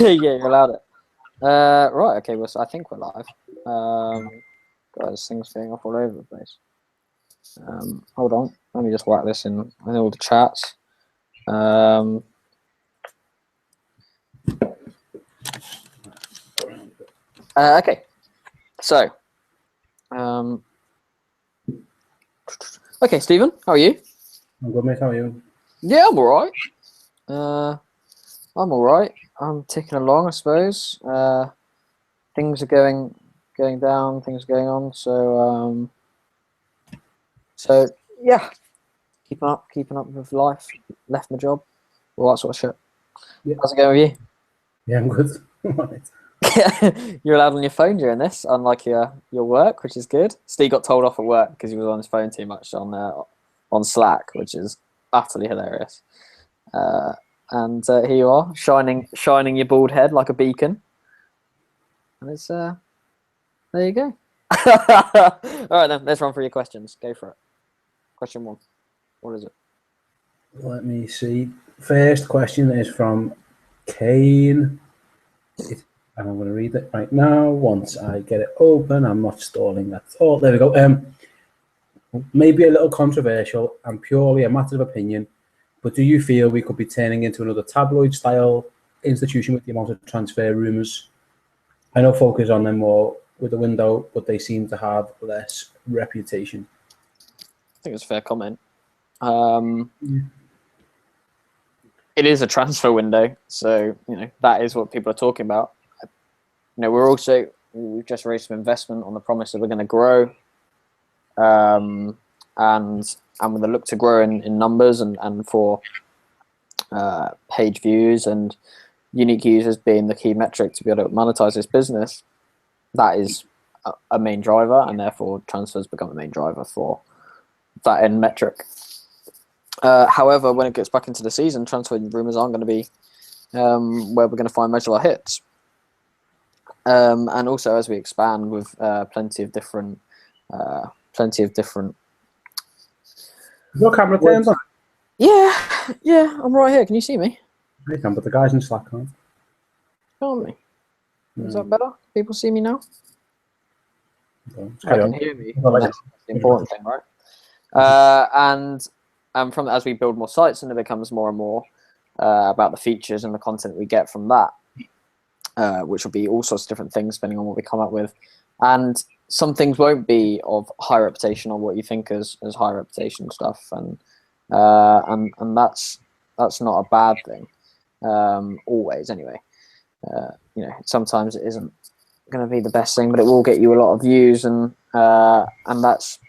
Yeah, you're allowed it. Right, okay, well, so I think we're live. Guys, things going off all over the place. Hold on, let me just whack this in all the chats. Okay, so, okay, Stephen, how are you? I'm good, mate. How are you? Yeah, I'm all right. I'm all right. I'm ticking along, I suppose. Things are going down. Things are going on. So yeah, keeping up with life. Left my job, all that sort of shit. Yeah. How's it going with Yeah, I'm good. you? You're allowed on your phone during this, unlike your work, which is good. Steve got told off at work because he was on his phone too much on Slack, which is utterly hilarious. And here you are, shining your bald head like a beacon. And it's there you go. All right then, let's run through your questions. Go for it. Question 1. What is it? Let me see. First question is from Kane. And I'm going to read it right now. Once I get it open, I'm not stalling. That's all. There we go. Maybe a little controversial and purely a matter of opinion, but do you feel we could be turning into another tabloid-style institution with the amount of transfer rumours? I know focus on them more with the window, but they seem to have less reputation. I think it's a fair comment. It is a transfer window, so that is what people are talking about. We've just raised some investment on the promise that we're going to grow, and with a look to grow in numbers and for page views and unique users being the key metric to be able to monetize this business. That is a main driver, and therefore transfers become a main driver for that end metric. However, when it gets back into the season, transfer rumors aren't going to be where we're going to find most of our hits. And also, as we expand with plenty of different. Your camera turns on? Yeah, I'm right here. Can you see me? I can, but the guys in Slack can't. Can't me? Is that better? People see me now? They can hear me. That's the important thing, right? And from as we build more sites, and it becomes more and more about the features and the content we get from that, which will be all sorts of different things depending on what we come up with. And some things won't be of high reputation or what you think as high reputation stuff, and that's not a bad thing. Always, anyway. Sometimes it isn't going to be the best thing, but it will get you a lot of views, and that's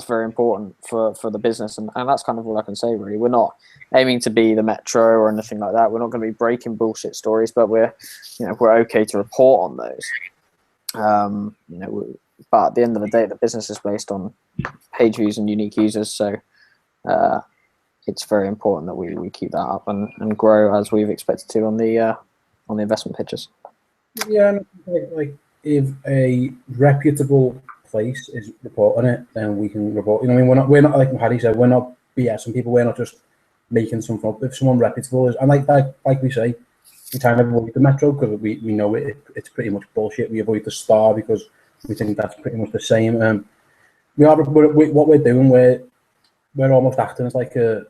very important for the business, and that's kind of all I can say, really. We're not aiming to be the Metro or anything like that. We're not going to be breaking bullshit stories, but we're okay to report on those. But at the end of the day, the business is based on page views and unique users, so it's very important that we keep that up and grow as we've expected to on the investment pitches. Yeah, like if a reputable place is reporting it, then we can report. We're not like Harry said, we're not BSing people. We're not just making something up. If someone reputable is, and like we say, we try and avoid the Metro because we know it's pretty much bullshit. We avoid the Star because we think that's pretty much the same. What we're doing, we're almost acting as like a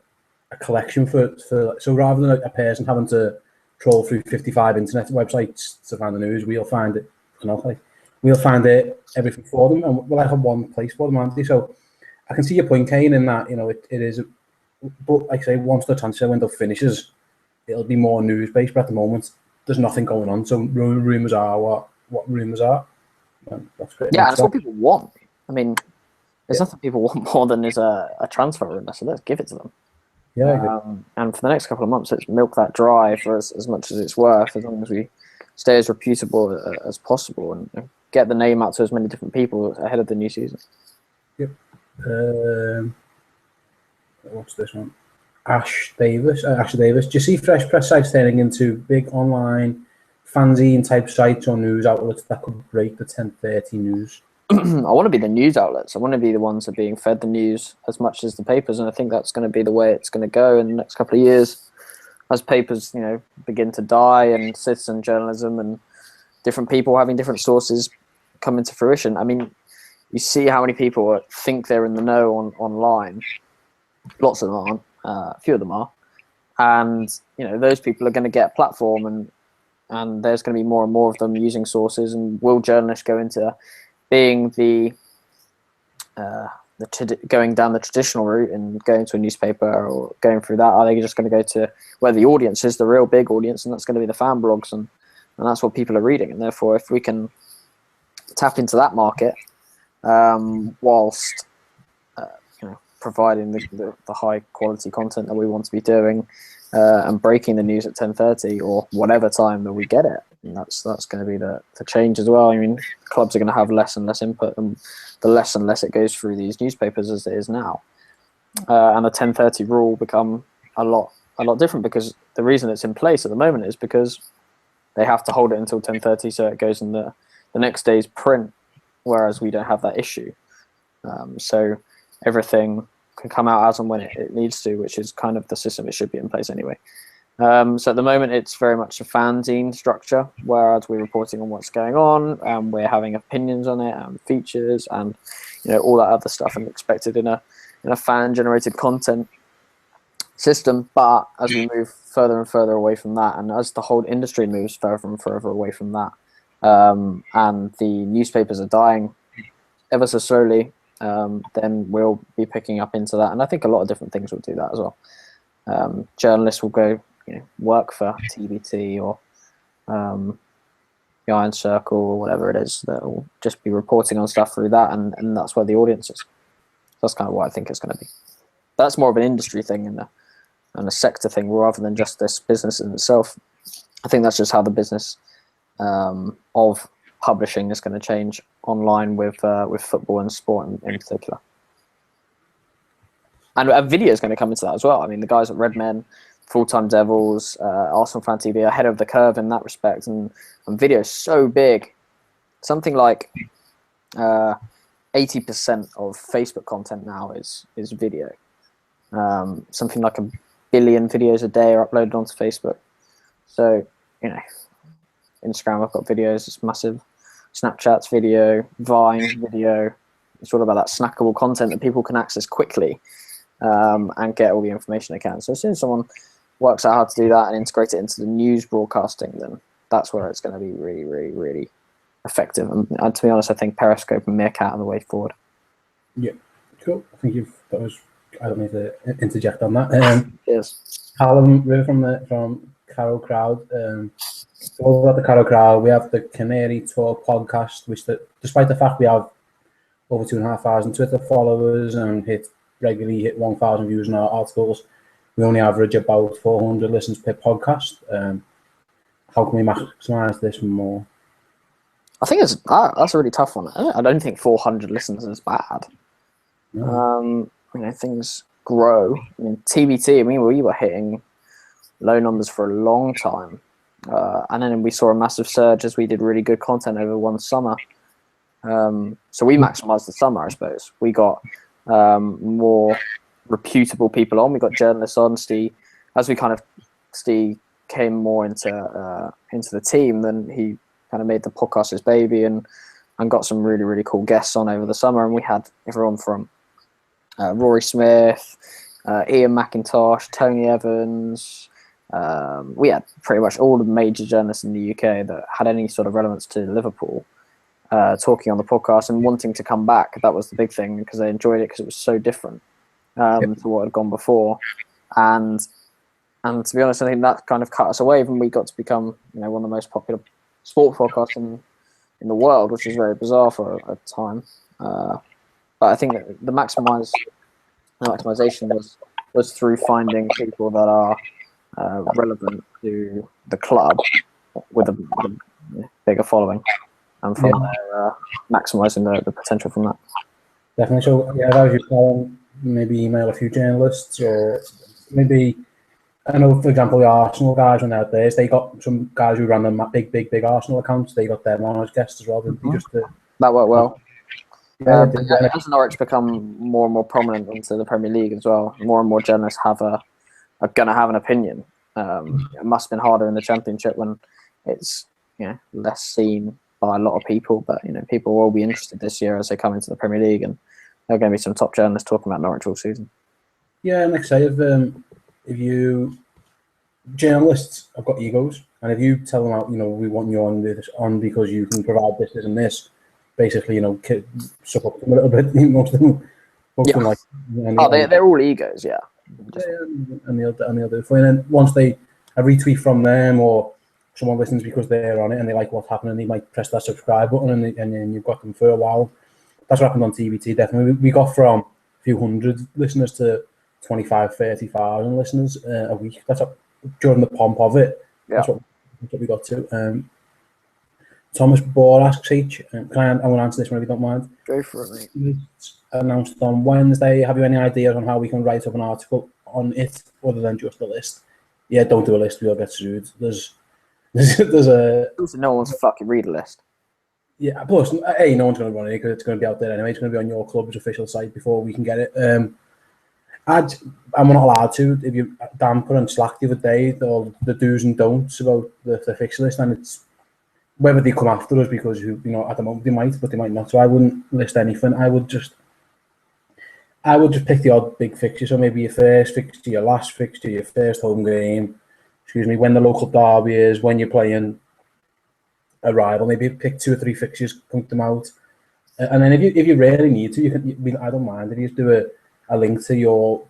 collection for so rather than a person having to troll through 55 internet websites to find the news, we'll find it. We'll find everything for them, and we'll have one place for them, aren't they? So I can see your point, Kane, in that it is. But like I say, once the transfer window finishes, it'll be more news based. But at the moment, there's nothing going on. So rumors are what rumors are. That's great. Yeah, that's what people want. I mean, there's nothing people want more than is a transfer rumor. So let's give it to them. Yeah. And for the next couple of months, let's milk that dry for as much as it's worth, as long as we stay as reputable as possible and get the name out to as many different people ahead of the new season. Yep. What's this one? Ash Davis. Do you see Fresh Press sites turning into big online fanzine type sites or news outlets that could break the 1030 news? I want to be the news outlets. I want to be the ones that are being fed the news as much as the papers, and I think that's going to be the way it's going to go in the next couple of years. as papers, begin to die and citizen journalism and different people having different sources come into fruition. I mean, you see how many people think they're in the know online. Lots of them aren't. A few of them are. And, those people are going to get a platform, and there's going to be more and more of them using sources. And will journalists go into being going down the traditional route and going to a newspaper or going through that? Are they just going to go to where the audience is, the real big audience, and that's going to be the fan blogs, and that's what people are reading? And therefore, if we can tap into that market, whilst providing the high quality content that we want to be doing, and breaking the news at 10:30 or whatever time that we get it, and that's going to be the change as well. I mean, clubs are going to have less and less input, and the less and less it goes through these newspapers as it is now, and the 10:30 rule become a lot different, because the reason it's in place at the moment is because they have to hold it until 10:30 so it goes in the next day's print, whereas we don't have that issue. So everything can come out as and when it needs to, which is kind of the system it should be in place anyway. So at the moment, it's very much a fanzine structure, whereas we're reporting on what's going on, and we're having opinions on it and features and all that other stuff, and expected in a fan-generated content system. But as we move further and further away from that, and as the whole industry moves further and further away from that, and the newspapers are dying ever so slowly, then we'll be picking up into that. And I think a lot of different things will do that as well. Journalists will go work for TBT or the Iron Circle or whatever it is, that will just be reporting on stuff through that, and that's where the audience is. That's kind of what I think it's going to be. That's more of an industry thing and a sector thing, rather than just this business in itself. I think that's just how the business of publishing is going to change online with football and sport in particular. And video is going to come into that as well. I mean, the guys at Redmen, Full Time Devils, Arsenal Fan TV are ahead of the curve in that respect, and video is so big. Something like 80% of Facebook content now is video. Something like 1 billion videos a day are uploaded onto Facebook. So, Instagram, I've got videos, it's massive. Snapchat's video, Vine video. It's all about that snackable content that people can access quickly, and get all the information they can. So as soon as someone works out how to do that and integrate it into the news broadcasting, then that's where it's going to be really, really, really effective. And to be honest, I think Periscope and Meerkat are the way forward. Yeah, cool. I think I don't need to interject on that. Yes. Callum River from Carrow Crowd. All about the Carrow Crowd, we have the Canary Talk podcast, which despite the fact we have over 2,500 Twitter followers and regularly hit 1,000 views on our articles, we only average about 400 listens per podcast. How can we maximise this more? I think that's a really tough one. I don't think 400 listens is bad. No. Things grow. I mean, TBT, we were hitting low numbers for a long time. And then we saw a massive surge as we did really good content over one summer. So we maximised the summer, I suppose. We got more reputable people on. We got journalists on. Steve came more into the team, then he kind of made the podcast his baby, and got some really, really cool guests on over the summer. And we had everyone from Rory Smith, Ian McIntosh, Tony Evans. We had pretty much all the major journalists in the UK that had any sort of relevance to Liverpool talking on the podcast and wanting to come back. That was the big thing, because they enjoyed it because it was so different to what had gone before. And to be honest, I think that kind of cut us away when we got to become one of the most popular sport podcasts in the world, which is very bizarre for a time. But I think that the maximization was through finding people that are relevant to the club with a bigger following, and from there maximising the potential from that. Definitely. So how you plan? Maybe email a few journalists, or maybe, I know, for example, the Arsenal guys when they're out there, they got some guys who ran the big Arsenal accounts. They got them on as guests as well. That worked well. As Norwich become more and more prominent into the Premier League as well, more and more journalists are going to have an opinion. It must have been harder in the Championship when it's less seen by a lot of people. But people will be interested this year as they come into the Premier League, and there are going to be some top journalists talking about Norwich all season. Yeah, and like I say, if you journalists have got egos, and if you tell them out, we want you on because you can provide this, and this, basically, suck up to them a little bit. Most of them like. They're all egos, yeah. And they'll do it for you. And then once a retweet from them or someone listens because they're on it and they like what's happening, they might press that subscribe button, and then you've got them for a while. That's what happened on TBT. Definitely, we got from a few hundred listeners to 25, 30,000 listeners a week. That's during the pomp of it. Yeah. That's what we got to. Thomas Bohr asks H. I want to answer this one if you don't mind. Go for it, mate. It's announced on Wednesday. Have you any ideas on how we can write up an article on it other than just a list? Yeah, don't do a list. We'll get sued. There's a. No one's fucking read a list. Yeah. Plus, no one's going to run it because it's going to be out there anyway. It's going to be on your club's official site before we can get it. I'm not allowed to. If you Dan put on Slack the other day, all the do's and don'ts about the fixture list, and it's whether they come after us because at the moment they might, but they might not. So I wouldn't list anything. I would just pick the odd big fixture. So maybe your first fixture, your last fixture, your first home game. When the local derby is, when you're playing a rival. Maybe pick 2 or 3 fixtures, point them out, and then if you really need to, you can. I don't mind if you just do a link to your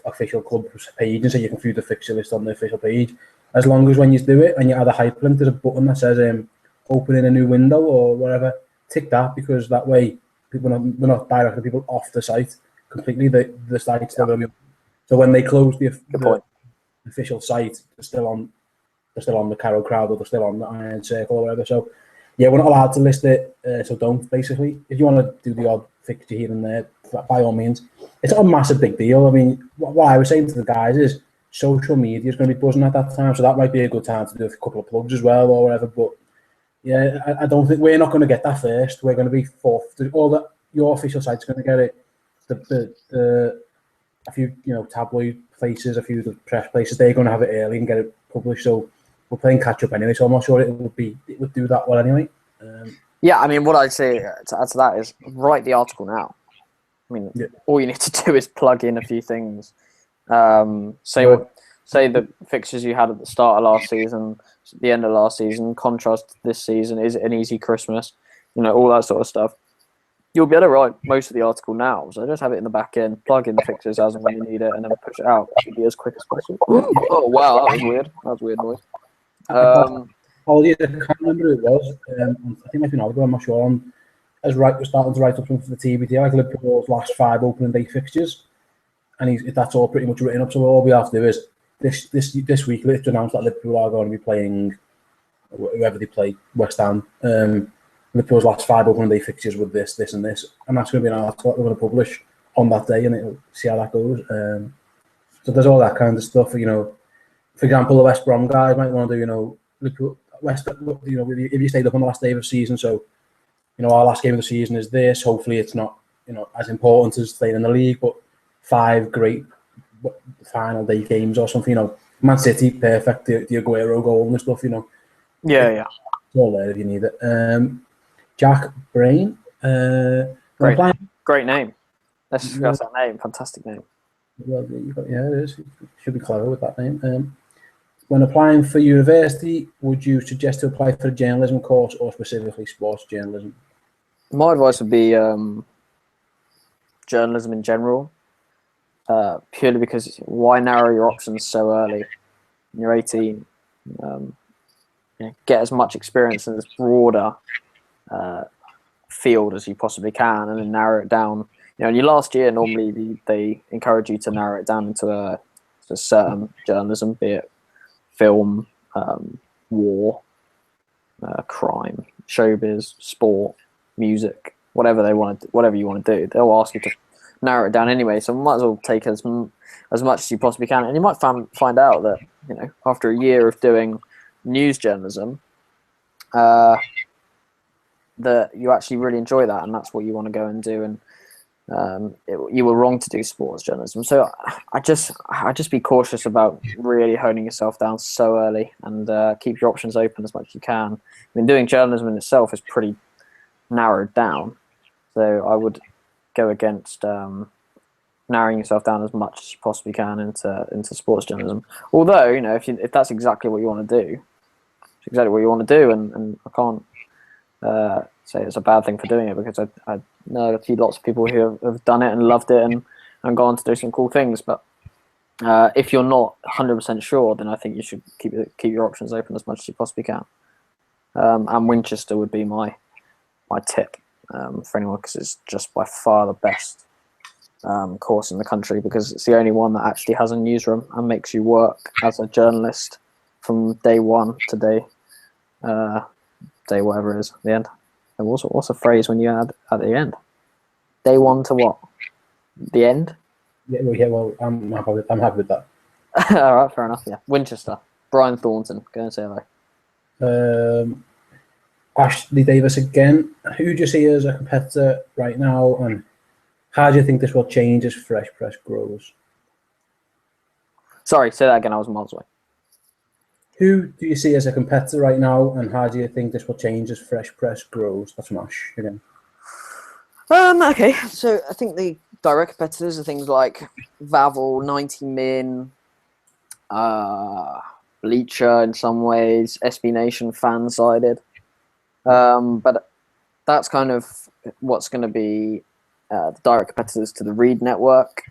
official club page and so you can view the fixture list on the official page. As long as when you do it and you add a hyperlink, there's a button that says opening a new window or whatever. Tick that, because that way we're not directing people off the site completely. The site's still going to be. So when they close the official site, they're still on the Carrow Crowd, or they're still on the Iron Circle or whatever. So yeah, we're not allowed to list it. So don't, basically. If you want to do the odd fixture here and there, by all means. It's not a massive big deal. I mean, what I was saying to the guys is social media is going to be buzzing at that time, so that might be a good time to do a couple of plugs as well or whatever. But yeah, I don't think we're not going to get that first. We're going to be fourth. Your official site's going to get it. A few tabloid places, a few of the press places, they're going to have it early and get it published. So we're playing catch up anyway. So I'm not sure it would do that well anyway. Yeah, I mean, what I'd say to add to that is write the article now. I mean, all you need to do is plug in a few things. Say the fixtures you had at the start of last season, the end of last season, contrast this season. Is it an easy Christmas? All that sort of stuff. You'll be able to write most of the article now. So just have it in the back end, plug in the fixtures as and when you need it, and then push it out. It should be as quick as possible. Oh, wow, that was weird. That was weird noise. Apologies, I can't remember who it was. I think it might be an Oliver, I'm not sure. We're starting to write up something for the TBT, like Liverpool's last 5 opening day fixtures, and that's all pretty much written up. So all we have to do is this week, let's announce that Liverpool are going to be playing whoever they play, West Ham. Liverpool's last 5 opening day fixtures with this, and this, and that's going to be an article that we're going to publish on that day, and it'll see how that goes. So there's all that kind of stuff. For example, the West Brom guys might want to do, Liverpool, West, if you stayed up on the last day of the season, so. Our last game of the season is this. Hopefully, it's not as important as staying in the league, but 5 great final day games or something. Man City, perfect. The Aguero goal and stuff. Yeah. It's all there if you need it. Jack Brain. Great name. Let's discuss that name. Fantastic name. Well, it is. You should be clever with that name. When applying for university, would you suggest to apply for a journalism course or specifically sports journalism? My advice would be journalism in general, purely because why narrow your options so early? When you're 18, get as much experience in this broader field as you possibly can, and then narrow it down. In your last year, normally they encourage you to narrow it down into a certain journalism, be it film, war, crime, showbiz, sport, music, whatever you want to do. They'll ask you to narrow it down anyway. So might as well take as much as you possibly can. And you might find out that after a year of doing news journalism, that you actually really enjoy that, and that's what you want to go and do. And you were wrong to do sports journalism. So I just be cautious about really honing yourself down so early, and keep your options open as much as you can. I mean, doing journalism in itself is pretty narrowed down, so I would go against narrowing yourself down as much as you possibly can into sports journalism. Although, you know, if that's exactly what you want to do, it's exactly what you want to do, and I can't say it's a bad thing for doing it, because I know lots of people who have done it and loved it and gone to do some cool things. But if you're not 100% sure, then I think you should keep your options open as much as you possibly can. And Winchester would be my tip for anyone, because it's just by far the best course in the country, because it's the only one that actually has a newsroom and makes you work as a journalist from day one to day whatever it is at the end. And what's a phrase when you add at the end? Day one to what? The end? Yeah, well, I'm happy with that. All right, fair enough. Yeah, Winchester. Brian Thornton, go and say hello. Ashley Davis again. Who do you see as a competitor right now, and how do you think this will change as Fresh Press grows? Sorry, say that again. I was miles away. Who do you see as a competitor right now, and how do you think this will change as Fresh Press grows? That's Ash again. Okay, so I think the direct competitors are things like Vavel, 90 Min, Bleacher in some ways, SB Nation fan-sided. But that's kind of what's going to be the direct competitors to the Read Network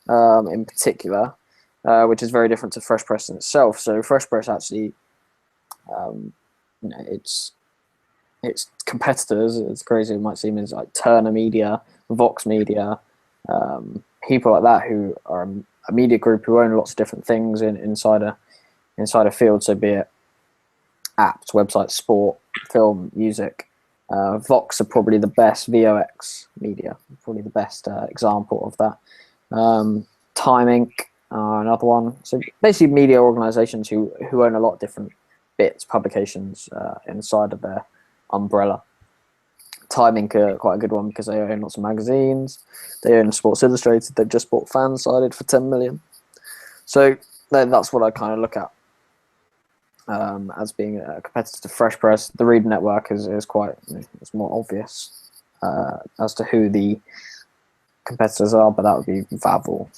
in particular, which is very different to Fresh Press in itself. So Fresh Press actually, its competitors, as crazy as it might seem, is like Turner Media, Vox Media, people like that who are a media group who own lots of different things inside a field. So be it apps, websites, sport, film, music. Vox are probably the best. VOX Media, probably the best example of that. Time Inc. Another one. So basically media organizations who own a lot of different bits, publications inside of their umbrella. Time Inc. are quite a good one because they own lots of magazines. They own Sports Illustrated. They've just bought Fansided for 10 million. So that's what I kind of look at as being a competitor to Fresh Press. The Read Network is quite, it's more obvious as to who the competitors are, but that would be Vavel,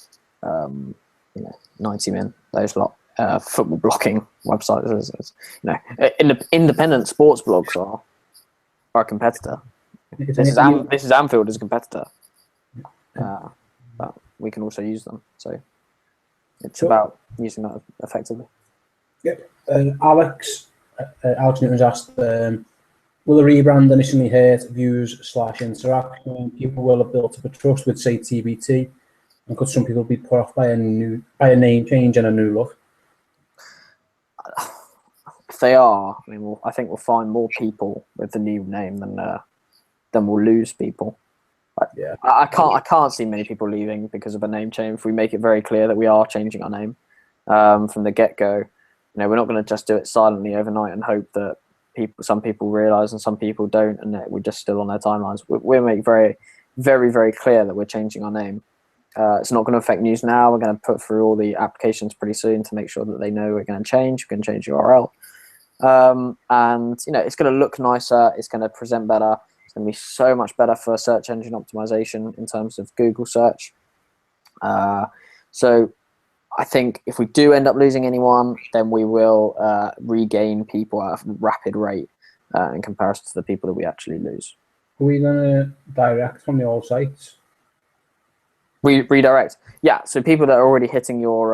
90 Min, those lot. Football blocking websites, independent sports blogs are a competitor. This is Anfield as a competitor, but we can also use them. So it's about using that effectively. Yep. Alex Newton's asked, will the rebrand initially hurt views / interaction? People will have built up a trust with, say, TBT, and could some people be put off by a name change and a new look? If they are, I think we'll find more people with the new name than we'll lose people. Yeah, I can't see many people leaving because of a name change. If we make it very clear that we are changing our name from the get-go, we're not going to just do it silently overnight and hope that some people realise and some people don't, and that we're just still on their timelines. We'll make very, very, very clear that we're changing our name. It's not going to affect News Now. We're going to put through all the applications pretty soon to make sure that they know we're going to change. We're going to change URL. And it's going to look nicer. It's going to present better. It's going to be so much better for search engine optimization in terms of Google search. So I think if we do end up losing anyone, then we will regain people at a rapid rate in comparison to the people that we actually lose. Are we going to direct from the old sites? We redirect. Yeah, so people that are already hitting your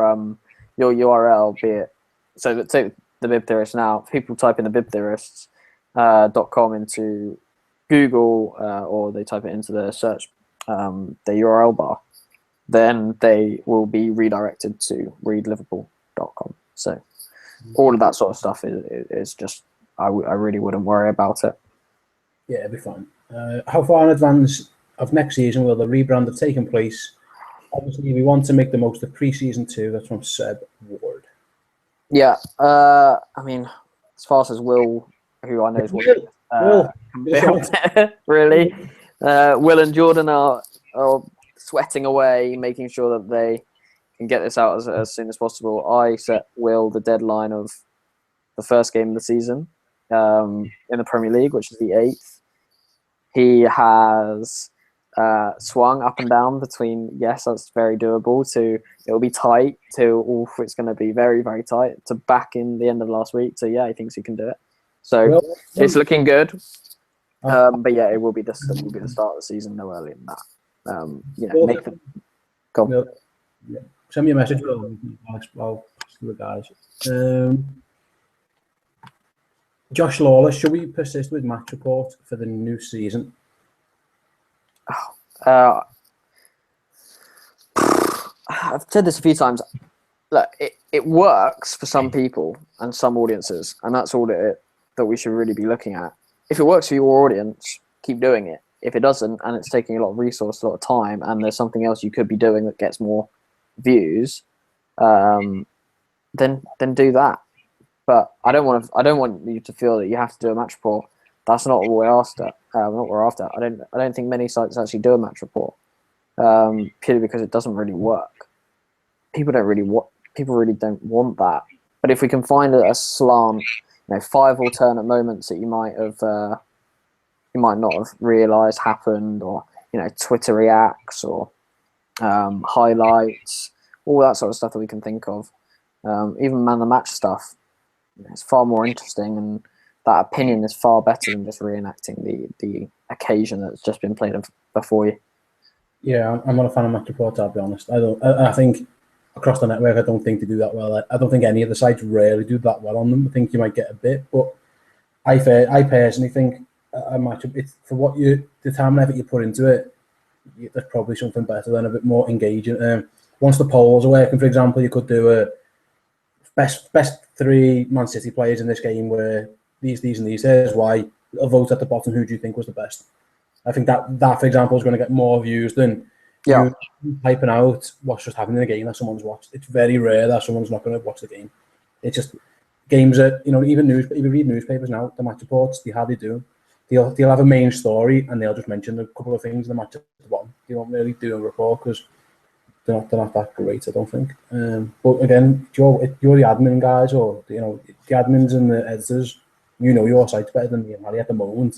URL, be it, so let's take the Bib Theorists now. If people type in the bibtheorists.com into Google or they type it into the search, the URL bar, then they will be redirected to readliverpool.com. So all of that sort of stuff is just, I really wouldn't worry about it. Yeah, it'll be fine. How far in advance of next season will the rebrand have taken place? Obviously, we want to make the most of pre-season 2. That's from Seb Ward. Yeah, as fast as Will, who I know is Will, really. Will and Jordan are sweating away, making sure that they can get this out as soon as possible. I set Will the deadline of the first game of the season in the Premier League, which is the 8th. He has swung up and down between, yes, that's very doable, to it'll be tight, to it's going to be very, very tight, to back in the end of last week. So, yeah, he thinks he can do it. So it's looking good. But yeah, it will be the start of the season, no earlier than that. Make them go. Yeah. Send me a message. I'll ask the guys. Josh Lawless, should we persist with Match Report for the new season? I've said this a few times. Look, it works for some people and some audiences, and that's all that we should really be looking at. If it works for your audience, keep doing it. If it doesn't, and it's taking a lot of resource, a lot of time, and there's something else you could be doing that gets more views, then do that. But I don't want you to feel that you have to do a match report. That's not what we're after. Not what we're after. I don't think many sites actually do a match report, purely because it doesn't really work. People really don't want that. But if we can find a slant, 5 alternate moments that you might not have realised happened, or Twitter reacts, or highlights, all that sort of stuff that we can think of. Even man the match stuff, it's far more interesting, and that opinion is far better than just reenacting the occasion that's just been played before you. Yeah, I'm not a fan of match reports, I'll be honest. I think across the network, I don't think they do that well. I don't think any of the sites really do that well on them. I think you might get a bit, but I personally think a match, it's for what the time and effort you put into it, there's probably something better than a bit more engaging. Once the polls are working, for example, you could do a best 3 Man City players in this game where these and these. Here's why. A vote at the bottom. Who do you think was the best? I think that for example is going to get more views than you typing out what's just happening in the game that someone's watched. It's very rare that someone's not going to watch the game. It's just games that even read newspapers now. The match reports, how they do. They'll have a main story and they'll just mention a couple of things in the match at the bottom. They don't really do a report because they're not that great, I don't think. But again, you're the admin guys, or the admins and the editors. Your site's better than me and Harry at the moment.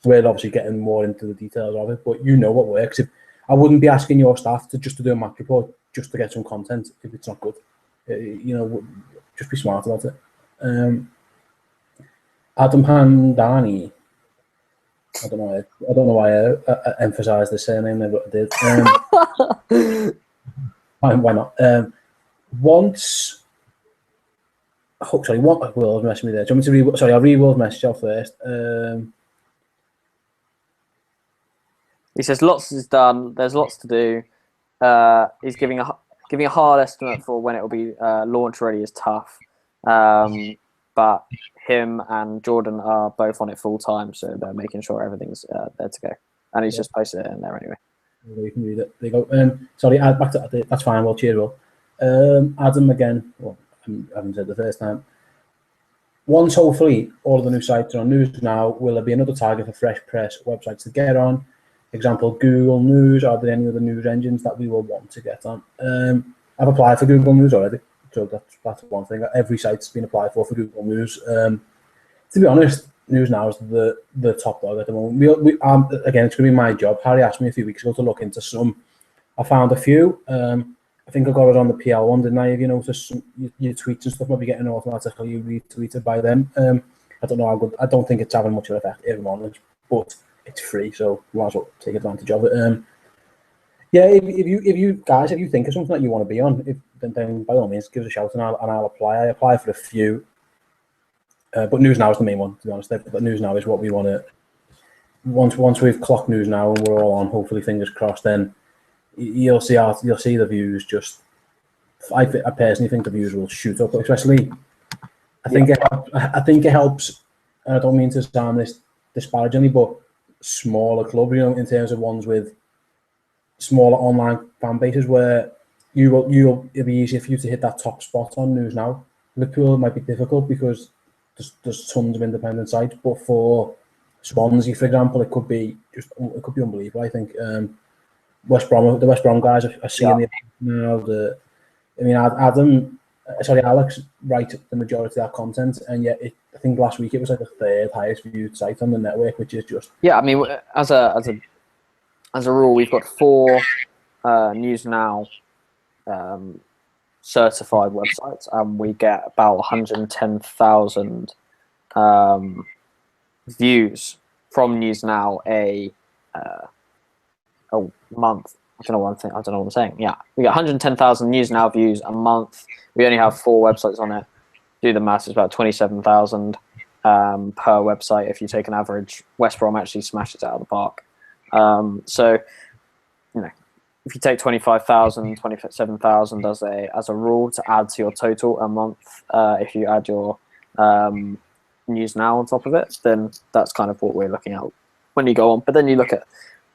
We're obviously getting more into the details of it, but what works. If I wouldn't be asking your staff to do a match report just to get some content if it's not good. Just be smart about it. Adam Handani. I don't know why I emphasised the surname there, but I did. Why not? Once. Oh, sorry, what Will's messaged me there. Do you want me to read? Sorry, I'll read Will's message out first. He says lots is done. There's lots to do. He's giving a hard estimate for when it will be launch ready is tough. But him and Jordan are both on it full time, so they're making sure everything's there to go. And he's just posted it in there anyway. You can read it. There you go. Sorry, back to that's fine. Well, cheers, Will. Adam again. Well, I haven't said the first time. Once hopefully all of the new sites are on News Now, will there be another target for Fresh Press websites to get on? Example, Google News. Are there any other news engines that we will want to get on? I've applied for Google News already, so that's one thing. Every site's been applied for Google News. To be honest, News Now is the top dog at the moment. Again, it's going to be my job. Harry asked me a few weeks ago to look into some. I found a few. I think I got it on the PL one, didn't I? If you notice, your tweets and stuff might be getting automatically retweeted by them. I don't know how good. I don't think it's having much of an effect, if I'm honest, but it's free, so you might as well take advantage of it. Yeah, if you guys, if you think of something that you want to be on, then by all means give us a shout and I'll apply. I apply for a few, but News Now is the main one, to be honest. But News Now is what we want to. Once we've clocked News Now and we're all on, hopefully fingers crossed, then you'll see the views just. I personally think the views will shoot up, especially. I think it helps. And I don't mean to sound this disparagingly, but smaller club, in terms of ones with smaller online fan bases, where it'll be easier for you to hit that top spot on News Now. Liverpool might be difficult because there's tons of independent sites, but for Swansea, for example, it could be unbelievable. I think. the West Brom guys are seeing the now. Alex writes the majority of that content, and yet I think last week it was like the third highest viewed site on the network, which is just I mean, as a rule, we've got 4 News Now certified websites, and we get about 110,000 views from News Now a month. I don't know what I'm saying. Yeah, we get 110,000 News Now views a month. We only have 4 websites on it. Do the maths, it's about 27,000 per website. If you take an average, West Brom actually smashes it out of the park. So, if you take 25,000, 27,000 as a rule to add to your total a month, if you add your News Now on top of it, then that's kind of what we're looking at when you go on. But then you look at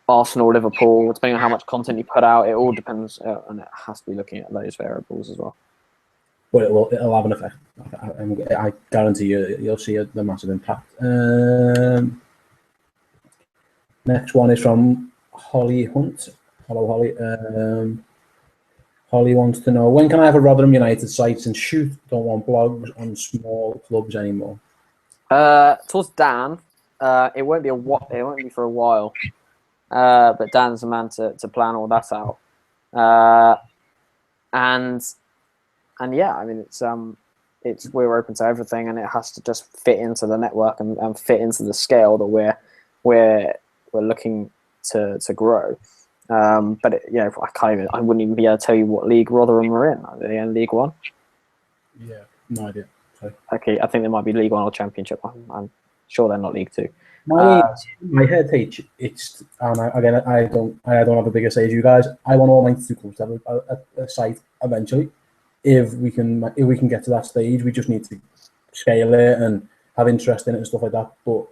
Arsenal, Liverpool, depending on how much content you put out, it all depends, and it has to be looking at those variables as well. But it'll have an effect. I guarantee you'll see the massive impact. Next one is from Holly Hunt. Hello, Holly. Holly wants to know, when can I have a Rotherham United site and shoot? Don't want blogs on small clubs anymore. Towards Dan, it won't be for a while. But Dan's the man to plan all that out. And yeah, I mean, we're open to everything, and it has to just fit into the network and fit into the scale that we're looking to grow. But I wouldn't even be able to tell you what league Rotherham are in. Are they in League One? Yeah, no idea. Sorry. Okay, I think they might be League One or Championship. I'm sure they're not League Two. My head teach, it's I don't have a bigger say as you guys. I want all 92 clubs to have a site eventually. If we can get to that stage, we just need to scale it and have interest in it and stuff like that. But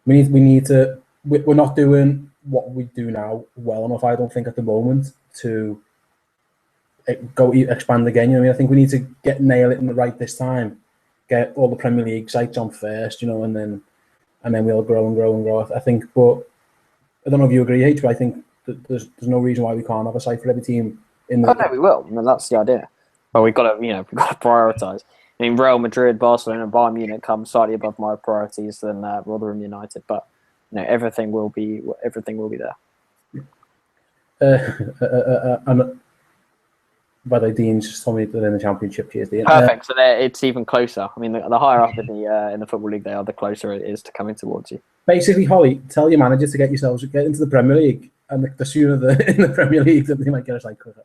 we need to. We're not doing what we do now well enough, I don't think, at the moment to go expand again. I think we need to nail it right this time. Get all the Premier League sites on first, and then we'll grow and grow and grow. I think, but I don't know if you agree, H, but I think that there's no reason why we can't have a site for every team. No, we will. I mean, that's the idea. But we've got to prioritise. I mean, Real Madrid, Barcelona, and Bayern Munich come slightly above my priorities than Rotherham United, but everything will be there. And by the way, Dean just told me they're in the Championship. Cheers, Dean. Perfect. So it's even closer. I mean, the higher up in the Football League they are, the closer it is to coming towards you. Basically, Holly, tell your manager to get into the Premier League, and the sooner they're in the Premier League, that they might get us like quicker.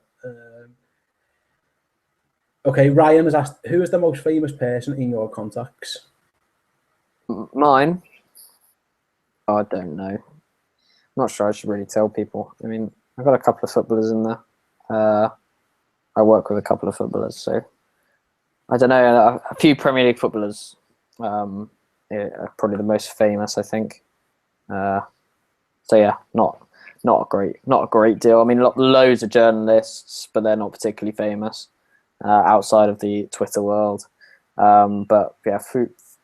Okay, Ryan has asked, who is the most famous person in your contacts? Mine? Oh, I don't know. I'm not sure I should really tell people. I mean, I've got a couple of footballers in there. I work with a couple of footballers, so I don't know. A few Premier League footballers are probably the most famous, I think. So yeah, not a great deal. I mean, loads of journalists, but they're not particularly famous outside of the Twitter world. But yeah,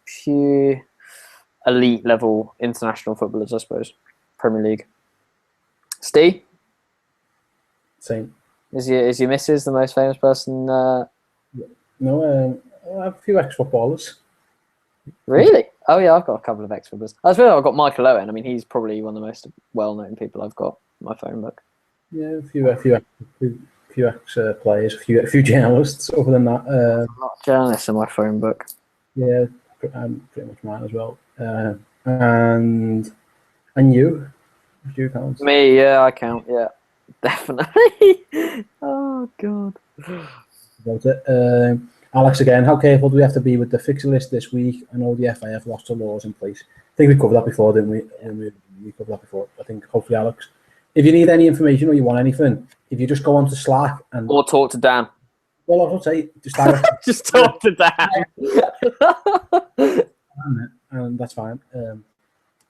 few elite level international footballers, I suppose. Premier League. Steve? Same. Is your missus the most famous person? No, I have a few ex-footballers. Really? Oh yeah, I've got a couple of ex-footballers. I suppose I've got Michael Owen. I mean, he's probably one of the most well-known people I've got in my phone book. Yeah, a few ex-players, a few journalists. Other than that, a lot of journalists in my phone book. Yeah, pretty much mine as well. And you? Do you count? Me, yeah, I count. Yeah, definitely. Oh god. About it. Alex again. How careful do we have to be with the fixture list this week? I know the FA have lots of laws in place. I think we covered that before, didn't we? Yeah. We covered that before. I think hopefully, Alex, if you need any information or you want anything, if you just go onto Slack or talk to Dan. Well, I would say just just talk to Dan. And that's fine.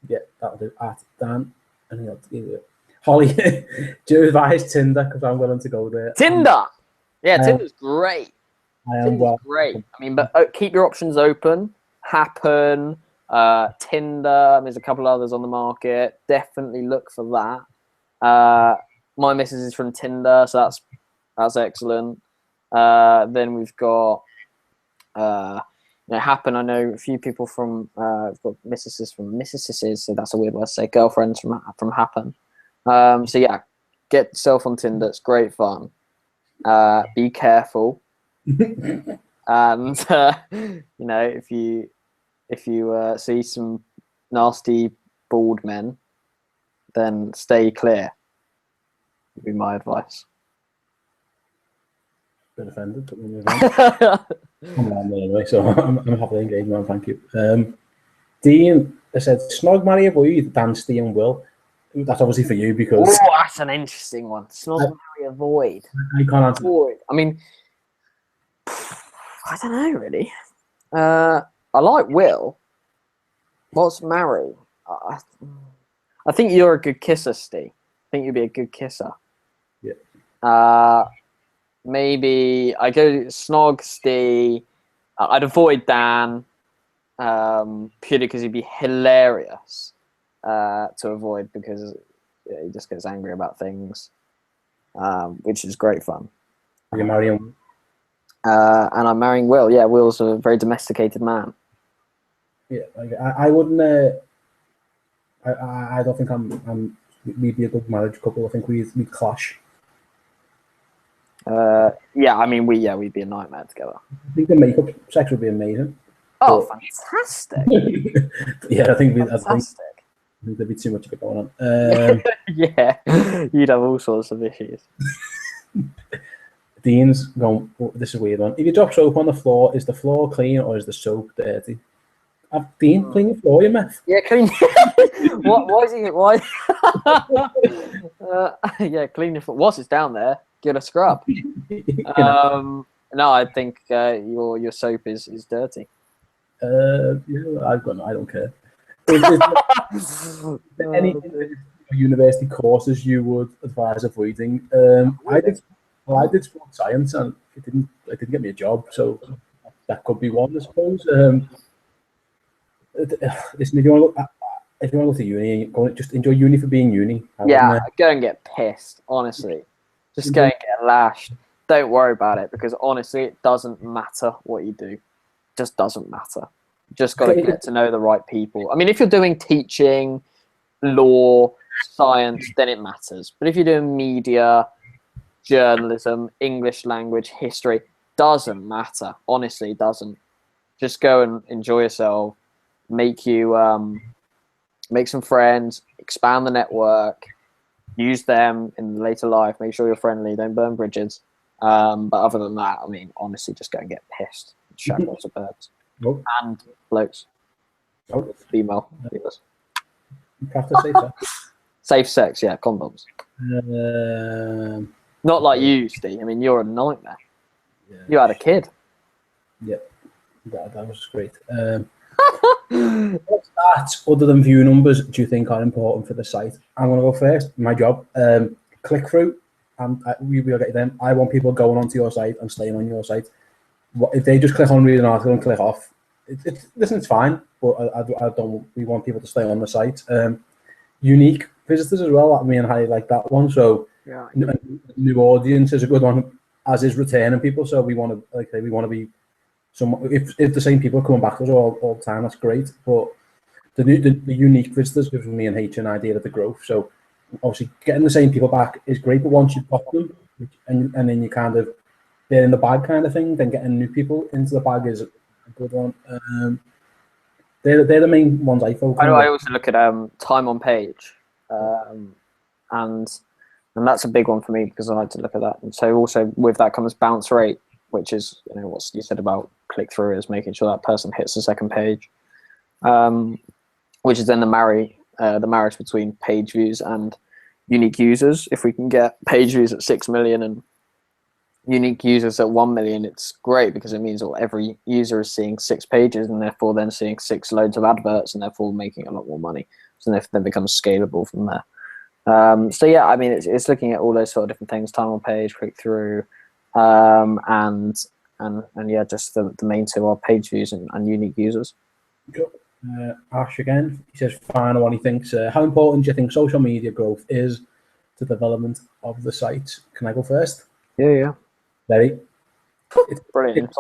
Yeah, that'll do. At Dan, and he'll give you Holly. Do you advise Tinder? Because I'm willing to go there. Tinder, yeah, Tinder's great. Great. I mean, but keep your options open. Happen, Tinder. There's a couple others on the market. Definitely look for that. My missus is from Tinder, so that's excellent. Then we've got Happen. I know a few people from we've got missuses from missuses, so that's a weird word to say. Girlfriends from Happen. So yeah, get yourself on Tinder. It's great fun. Be careful, and if you see some nasty bald men, then stay clear. Would be my advice. Bit offended, but we'll move on. I'm on there anyway, so I'm happily engaged, man. Thank you. Dean said, "Snog, marry, avoid, dance, Steve and Will." That's obviously for you because that's an interesting one. Snog, marry, avoid. I can't answer. Avoid. I mean, I don't know really. I like Will. What's marry? I think you're a good kisser, Steve. I think you'd be a good kisser. Yeah. Maybe I go Snog, Steve. I'd avoid Dan, purely because he'd be hilarious to avoid because he just gets angry about things, which is great fun. You're marrying. And I'm marrying Will. Yeah, Will's a very domesticated man. Yeah, I wouldn't. I don't think we'd be a good marriage couple. I think we'd clash. Yeah, I mean we'd be a nightmare together. I think the makeup sex would be amazing. Oh, fantastic! Yeah, I think fantastic. I think there'd be too much of it going on. Yeah, you'd have all sorts of issues. Dean's going, oh, this is a weird one. If you drop soap on the floor, is the floor clean or is the soap dirty? Dean, clean the floor, you meth. Yeah, clean. Why is he? Why? Yeah, clean your floor. Whilst it's down there, give it a scrub. No, I think your soap is dirty. Yeah, I don't care. Any university courses you would advise avoiding? I did sports science and it didn't get me a job, so that could be one, I suppose. Listen, if you want to go to uni, just enjoy uni for being uni. Yeah, go and get pissed. Honestly, just go and get lashed. Don't worry about it because honestly, it doesn't matter what you do. It just doesn't matter. You just got to get to know the right people. I mean, if you're doing teaching, law, science, then it matters. But if you're doing media, journalism, English language, history, doesn't matter. Honestly, it doesn't. Just go and enjoy yourself. Make some friends, expand the network, use them in later life. Make sure you're friendly. Don't burn bridges. But other than that, I mean, honestly, just go and get pissed. Shag lots of birds and blokes. Female. You have to say that. Safe sex, yeah, condoms. Not like you, Steve. I mean, you're a nightmare. Yeah. You had a kid. Yeah, that was great. What stats other than view numbers do you think are important for the site? I'm going to go first. My job. Click through. We will get them. I want people going onto your site and staying on your site. If they just click on read an article and click off, it's fine. But I don't. We want people to stay on the site. Unique visitors as well. I mean, I like that one. So yeah, new audience is a good one, as is returning people. So we want to be if the same people are coming back to us all the time, that's great. But the unique visitors gives me and H an idea of the growth. So obviously getting the same people back is great, but once you've got them and then you kind of they're in the bag kind of thing, then getting new people into the bag is a good one. They're the main ones I focus on. I also look at time on page, and that's a big one for me because I like to look at that. And so also with that comes bounce rate, which is what you said about click through is making sure that person hits the second page, which is then the marriage between page views and unique users. If we can get page views at 6 million and unique users at 1 million, it's great because it means every user is seeing 6 pages and therefore then seeing 6 loads of adverts and therefore making a lot more money. So then becomes scalable from there. So yeah, I mean, it's looking at all those sort of different things: time on page, click through, and yeah, just the main two are page views and unique users. Cool. Ash again, he says final one. He thinks, how important do you think social media growth is to development of the site. Can I go first? Yeah. Very. Brilliant.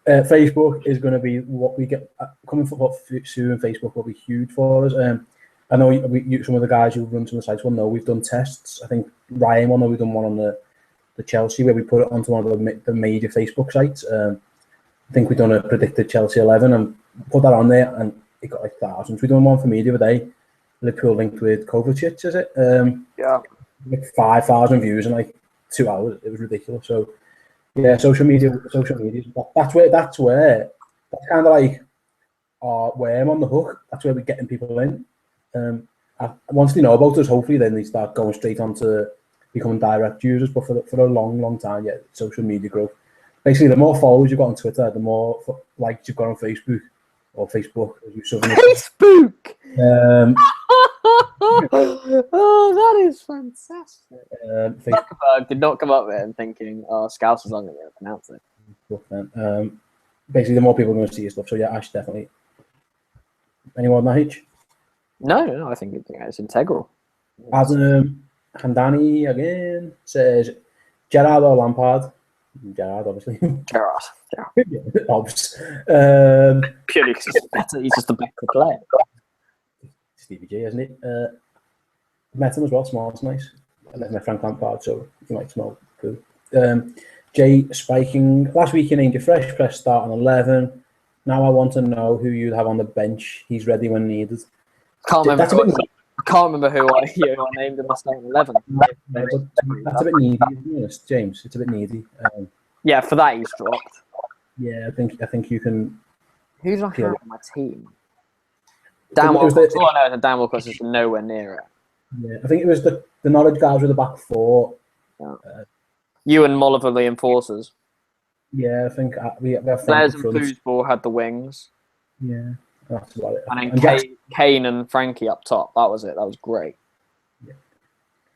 Facebook is going to be what we get coming for soon. Facebook will be huge for us. I know some of the guys who run some of the sites will know we've done tests. I think Ryan will know we've done one on the Chelsea where we put it onto one of the major Facebook sites. I think we've done a predicted Chelsea 11 and put that on there, and it got like thousands. We done one for me the other day. Liverpool linked with Kovacic, is it? Yeah. Like 5,000 views in like 2 hours. It was ridiculous. So yeah, social media. That's kind of like where I'm on the hook. That's where we're getting people in. Once they know about us, hopefully then they start going straight on to becoming direct users. But for a long time, yeah, social media growth. Basically, the more followers you've got on Twitter, the more likes you've got on Facebook, or Facebook, as you sort of Facebook! Oh, that is fantastic. Zuckerberg did not come up there and thinking, oh, Scouse is not going to pronounce it. Basically, the more people are going to see your stuff. So yeah, Ash, definitely. Anyone on that, H? No, I think it's integral. Adam Handani again says Gerrard or Lampard. Gerrard, obviously. Gerrard. Obs. Purely because he's just a better player. Stevie J, isn't it? Met him as well. Smells nice. I met Frank Lampard, so he might smell good. Jay spiking. Last week you named your fresh press start on 11. Now I want to know who you'd have on the bench. He's ready when needed. I can't remember who I named in my starting 11. That's a bit needy, to be honest, James. It's a bit needy. Yeah, for that he's dropped. Yeah, I think you can. Who's I have on my team? Dan Walcott. All I know is that Dan Walcott is nowhere near it. Yeah, I think it was the Norwich guys with the back four. Yeah. You and Molliver, the enforcers. Yeah, I think we have Flares and Foosball had the wings. Yeah, that's about it. And then Kane and Frankie up top. That was it. That was great. Yeah.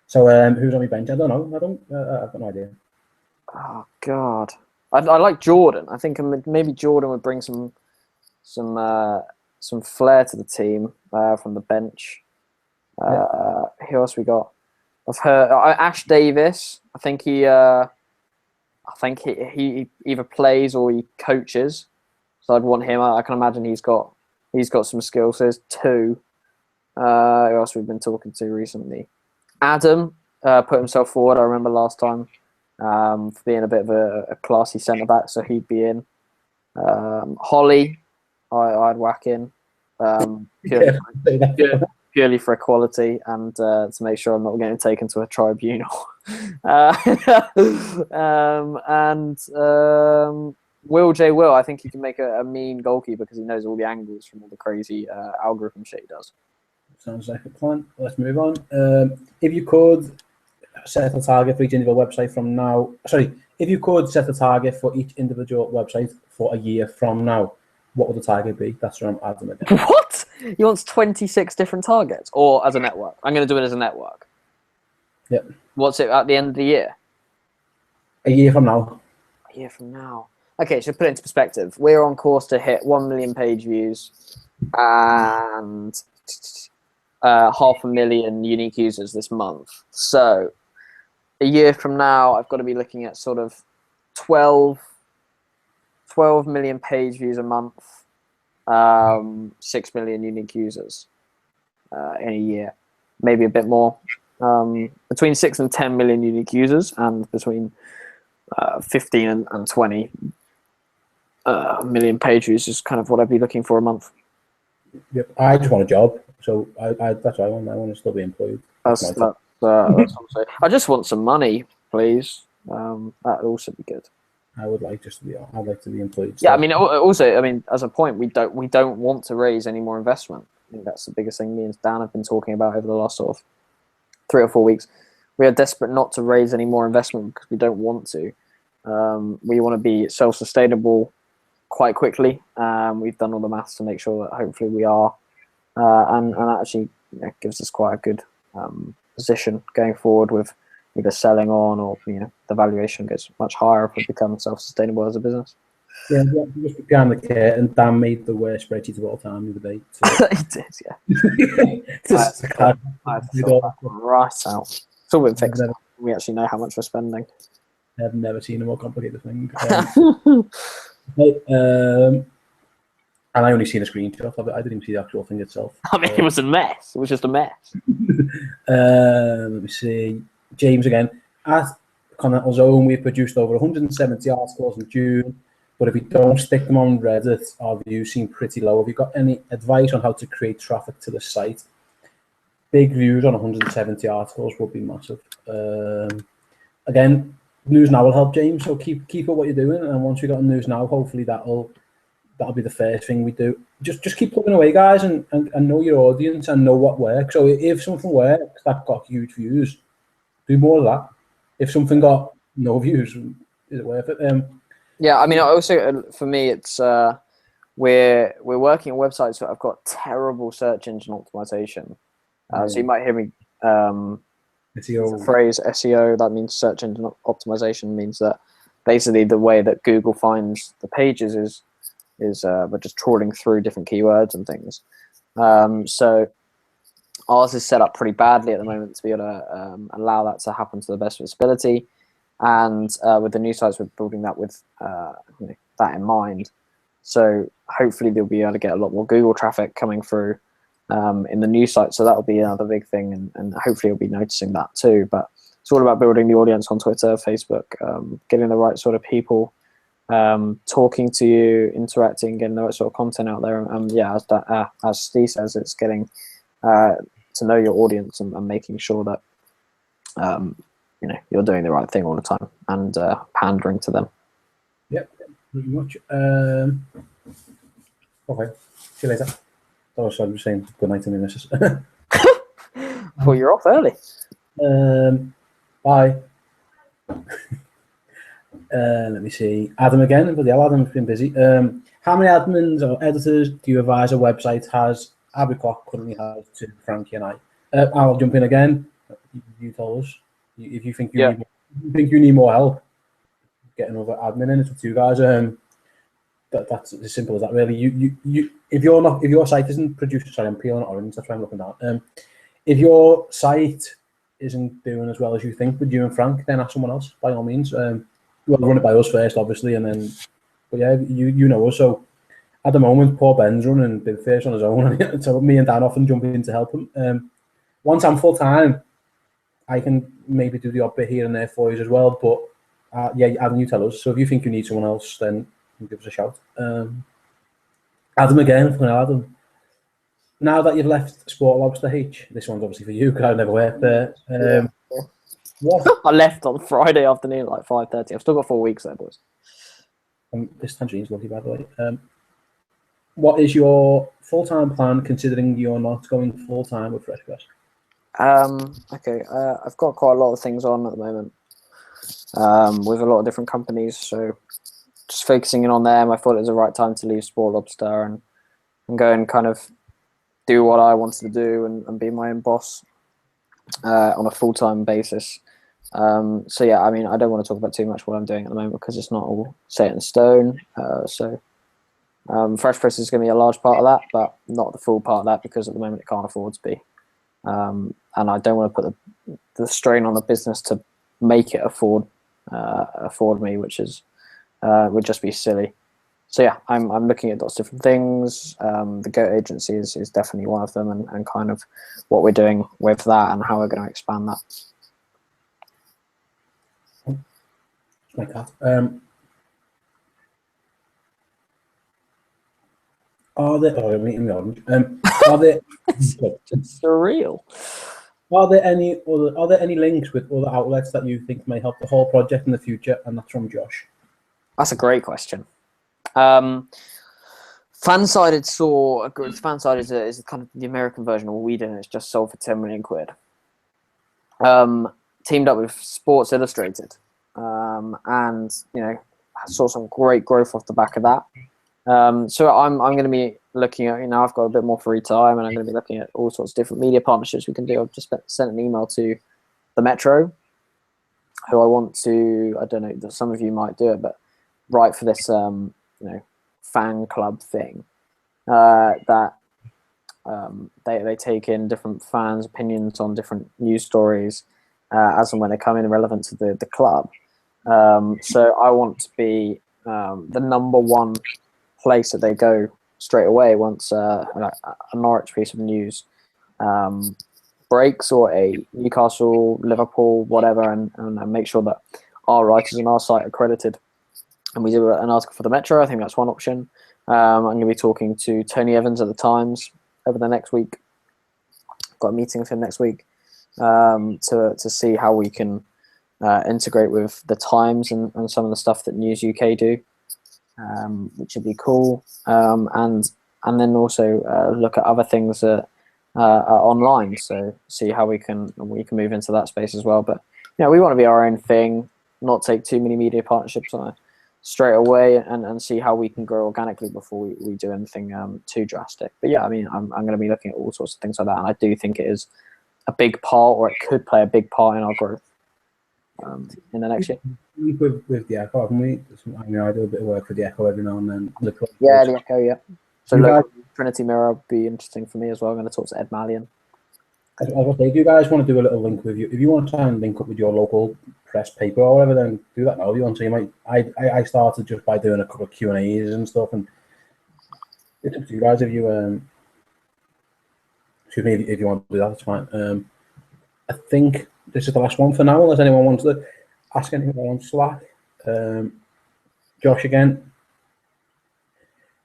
So who's on my bench? I don't know. I've got no idea. Oh God, I like Jordan. I think maybe Jordan would bring some flair to the team from the bench. Who else we got? I've heard Ash Davis. I think he either plays or he coaches. So I'd want him. I can imagine he's got some skills. So there's two. Who else we've been talking to recently? Adam put himself forward. I remember last time for being a bit of a classy centre back, so he'd be in. Holly, I'd whack in. Purely for equality and to make sure I'm not getting taken to a tribunal. Will J. Will, I think he can make a mean goalkeeper because he knows all the angles from all the crazy algorithm shit he does. Sounds like a plan. Let's move on. If you could set a target for each individual website from now, if you could set a target for each individual website for a year from now, what would the target be? That's where I'm adding it. What? He wants 26 different targets, or as a network? I'm going to do it as a network. Yep. What's it at the end of the year? A year from now. A year from now. Okay, so put it into perspective. We're on course to hit 1 million page views and 500,000 unique users this month. So a year from now, I've got to be looking at sort of 12 million page views a month, 6 million unique users in a year, maybe a bit more. Between 6 and 10 million unique users, and between 15 and 20 million page views is kind of what I'd be looking for a month. Yep, I just want a job, so that's what I want. I want to still be employed. That's also, I just want some money, please. That'd also be good. I would like just to be. I'd like to be employed. Yeah, I mean, also, as a point, we don't want to raise any more investment. I think that's the biggest thing me and Dan have been talking about over the last sort of 3 or 4 weeks. We are desperate not to raise any more investment because we don't want to. We want to be self-sustainable quite quickly. We've done all the maths to make sure that hopefully we are, and actually gives us quite a good position going forward with either selling on or the valuation goes much higher if we become self-sustainable as a business. Yeah, just behind the curtain, Dan made the worst spreadsheet of all time the other day. So. He did, yeah. Just right out. all been fixed. Never- We actually know how much we're spending. I've never seen a more complicated thing. And I only seen a screenshot of it. I didn't even see the actual thing itself. I mean, it was a mess. It was just a mess. Let me see. James again. At Continental Zone, we've produced over 170 articles in June, but if we don't stick them on Reddit, our views seem pretty low. Have you got any advice on how to create traffic to the site? Big views on 170 articles would be massive. Again, News Now will help, James. So keep up what you're doing, and once we got News Now, hopefully that'll be the first thing we do. Just keep plugging away, guys, and know your audience and know what works. So if something works that got huge views, do more of that. If something got no views, is it worth it? Yeah, I mean, also for me, it's we're working on websites that have got terrible search engine optimization. So you might hear me SEO. the phrase SEO. That means search engine optimization. Means that basically the way that Google finds the pages is we're just trawling through different keywords and things. So ours is set up pretty badly at the moment to be able to allow that to happen to the best of its ability. And with the new sites, we're building that with that in mind. So hopefully they'll be able to get a lot more Google traffic coming through in the new site. So that'll be another big thing, and hopefully you'll be noticing that too. But it's all about building the audience on Twitter, Facebook, getting the right sort of people talking to you, interacting, getting the right sort of content out there. And yeah, as Steve says, it's getting to know your audience and making sure that you're doing the right thing all the time and pandering to them. Yep, pretty much. Okay, see you later. Oh, sorry, I'm just saying good night to me, missus. Well, you're off early. Bye. Let me see. Adam again. But yeah, Adam's been busy. How many admins or editors do you advise a website has? Abercrock currently has two, Frankie and I. I'll jump in again. You tell us if you think you need more help. Get another admin in. It's up to you guys. That's as simple as that, really. You if your site isn't producing, sorry, I'm peeling orange. That's why I'm looking down. If your site isn't doing as well as you think with you and Frank, then ask someone else by all means. Well, run it by us first, obviously, and then. But yeah, you know us. So at the moment, poor Ben's running big fish on his own, so me and Dan often jump in to help him. Once I'm full time, I can maybe do the odd bit here and there for you as well. But yeah, Adam, you tell us. So if you think you need someone else, then give us a shout. Adam again, Adam. Now that you've left Sport Lobster H, this one's obviously for you because I've never worked there. What? I left on Friday afternoon at like 5:30. I've still got 4 weeks there, boys. This tangerine's lovely, by the way. What is your full-time plan, considering you're not going full-time with FreshPress? Okay, I've got quite a lot of things on at the moment with a lot of different companies, so just focusing in on them. I thought it was the right time to leave Sport Lobster and go and kind of do what I wanted to do and be my own boss on a full-time basis. So yeah, I mean, I don't want to talk about too much what I'm doing at the moment because it's not all set in stone. So FreshPress is going to be a large part of that, but not the full part of that because at the moment it can't afford to be. And I don't want to put the strain on the business to make it afford me, which is would just be silly. So yeah, I'm looking at lots of different things. The Goat Agency is definitely one of them, and kind of what we're doing with that and how we're going to expand that. My cat. Are there? Oh, I'm eating the orange. Are there? It's surreal. Are there any links with other outlets that you think may help the whole project in the future? And that's from Josh. That's a great question. Fansided saw Fansided is kind of the American version of what we did, and it's just sold for 10 million quid. Teamed up with Sports Illustrated, and saw some great growth off the back of that. So I'm going to be looking at, I've got a bit more free time, and I'm going to be looking at all sorts of different media partnerships we can do. I've just sent an email to the Metro, who I want to, I don't know, some of you might do it, but write for this, fan club thing that they take in different fans' opinions on different news stories, as and when they come in relevant to the club. So I want to be the number one place that they go straight away once a Norwich piece of news breaks, or a Newcastle, Liverpool, whatever, and make sure that our writers on our site are credited. And we do an article for the Metro. I think that's one option. I'm going to be talking to Tony Evans at the Times over the next week. Got a meeting with him next week to see how we can integrate with the Times and some of the stuff that News UK do, which would be cool. And then also look at other things that are online. So see how we can move into that space as well. But we want to be our own thing, not take too many media partnerships on it straight away, and see how we can grow organically before we do anything too drastic. But yeah, I mean, I'm going to be looking at all sorts of things like that, and I do think it is a big part, or it could play a big part in our growth in the next year. With the Echo, haven't we? I mean, I do a bit of work for the Echo every now and then. Yeah, the Echo, yeah. So look, Trinity Mirror would be interesting for me as well. I'm going to talk to Ed Mallion. I was say, do you guys want to do a little link with you? If you want to try and link up with your local press paper or whatever, then do that now. If you want to, you might. I started just by doing a couple of Q&As and stuff, and it's up to you guys if you excuse me, if you want to do that, it's fine. I think this is the last one for now, unless anyone wants to ask anything on Slack. Josh again.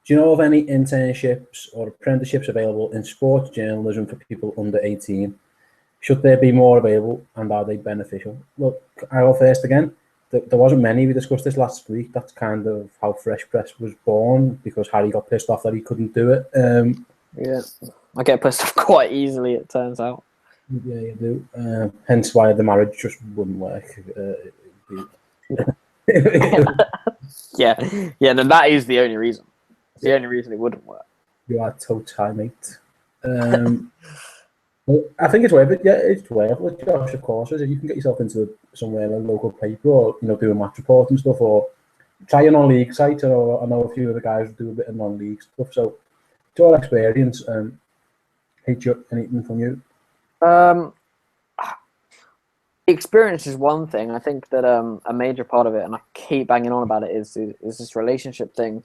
Do you know of any internships or apprenticeships available in sports journalism for people under 18? Should there be more available, and are they beneficial? Look, I'll go first again. There wasn't many. We discussed this last week. That's kind of how Fresh Press was born, because Harry got pissed off that he couldn't do it. Yeah, I get pissed off quite easily, it turns out. Yeah, you do. Hence why the marriage just wouldn't work. Yeah, then that is the only reason. It's the only reason it wouldn't work. You are toe tie, mate. I think it's worth it. Yeah, it's worth it. Josh, of course, if you can get yourself into somewhere in a local paper, or do a match report and stuff, or try a non-league site. Or I know a few of the guys who do a bit of non-league stuff. So it's all experience. Anything from you? Experience is one thing. I think that a major part of it, and I keep banging on about it, is this relationship thing.